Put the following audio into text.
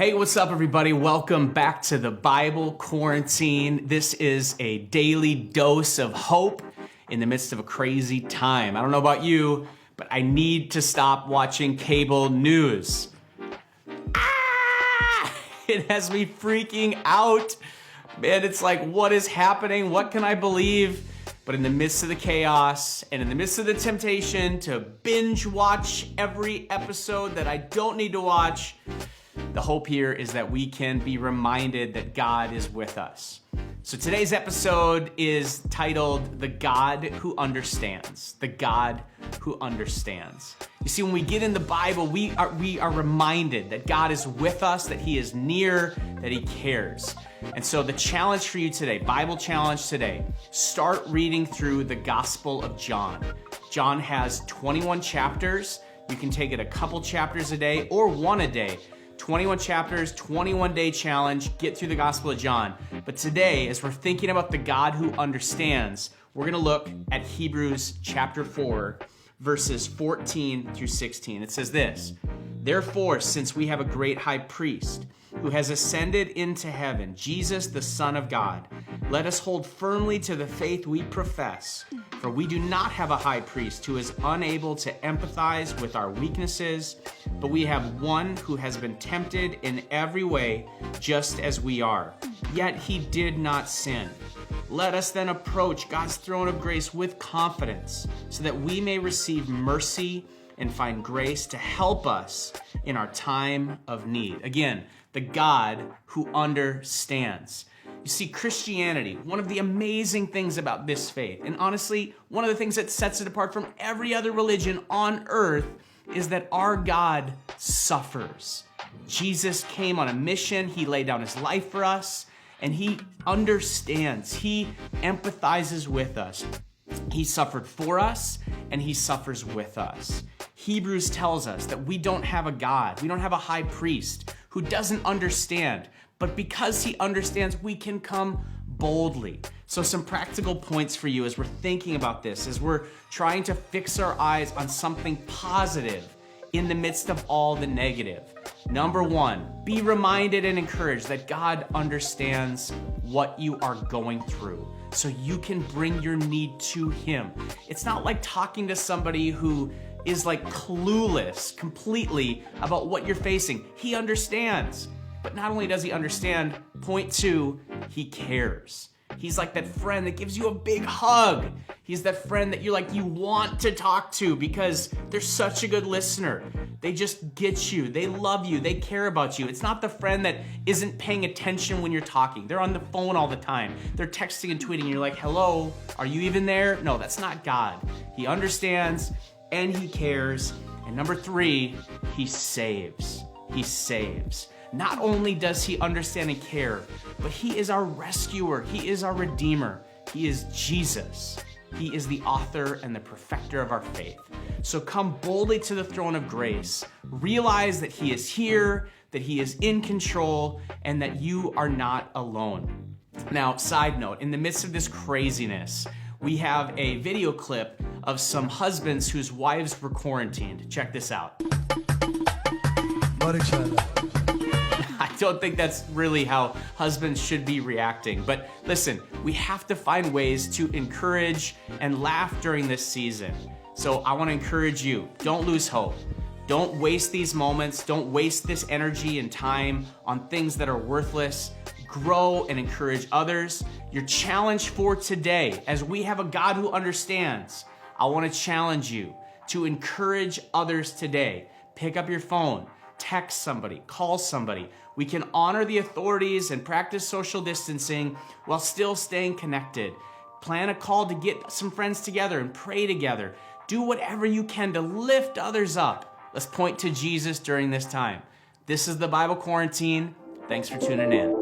Hey, what's up, everybody? Welcome back to the Bible Quarantine. This is a daily dose of hope in the midst of a crazy time. I don't know about you, but I need to stop watching cable news. It has me freaking out. Man, it's like, what is happening? What can I believe? But in the midst of the chaos and in the midst of the temptation to binge watch every episode that I don't need to watch, the hope here is that we can be reminded that God is with us. So today's episode is titled, The God Who Understands. The God Who Understands. You see, when we get in the Bible, we are reminded that God is with us, that He is near, that He cares. And so the challenge for you today, Bible challenge today, start reading through the Gospel of John. John has 21 chapters. You can take it a couple chapters a day or one a day. 21 chapters, 21-day challenge, get through the Gospel of John. But today, as we're thinking about the God who understands, we're gonna look at Hebrews chapter 4, verses 14 through 16. It says this, "Therefore, since we have a great high priest who has ascended into heaven, Jesus, the Son of God, let us hold firmly to the faith we profess. For we do not have a high priest who is unable to empathize with our weaknesses, but we have one who has been tempted in every way, just as we are. Yet he did not sin. Let us then approach God's throne of grace with confidence, so that we may receive mercy and find grace to help us in our time of need." Again, the God who understands. You see, Christianity, one of the amazing things about this faith, and honestly, one of the things that sets it apart from every other religion on earth, is that our God suffers. Jesus came on a mission. He laid down His life for us, and He understands. He empathizes with us. He suffered for us, and He suffers with us. Hebrews tells us that we don't have a God, we don't have a high priest who doesn't understand, but because He understands, we can come boldly. So some practical points for you as we're thinking about this, as we're trying to fix our eyes on something positive in the midst of all the negative. Number one, be reminded and encouraged that God understands what you are going through, so you can bring your need to Him. It's not like talking to somebody who is like clueless completely about what you're facing. He understands. But not only does He understand, point two, He cares. He's like that friend that gives you a big hug. He's that friend that you want to talk to because they're such a good listener. They just get you. They love you. They care about you. It's not the friend that isn't paying attention when you're talking. They're on the phone all the time. They're texting and tweeting. You're like, hello, are you even there? No, that's not God. He understands and He cares. And number three, He saves. He saves. Not only does He understand and care, but He is our rescuer. He is our redeemer. He is Jesus. He is the author and the perfecter of our faith. So come boldly to the throne of grace. Realize that He is here, that He is in control, and that you are not alone. Now, side note, in the midst of this craziness, we have a video clip of some husbands whose wives were quarantined. Check this out. I don't think that's really how husbands should be reacting. But listen, we have to find ways to encourage and laugh during this season. So I want to encourage you, don't lose hope. Don't waste these moments. Don't waste this energy and time on things that are worthless. Grow and encourage others. Your challenge for today, as we have a God who understands, I want to challenge you to encourage others today. Pick up your phone. Text somebody, call somebody. We can honor the authorities and practice social distancing while still staying connected. Plan a call to get some friends together and pray together. Do whatever you can to lift others up. Let's point to Jesus during this time. This is the Bible Quarantine. Thanks for tuning in.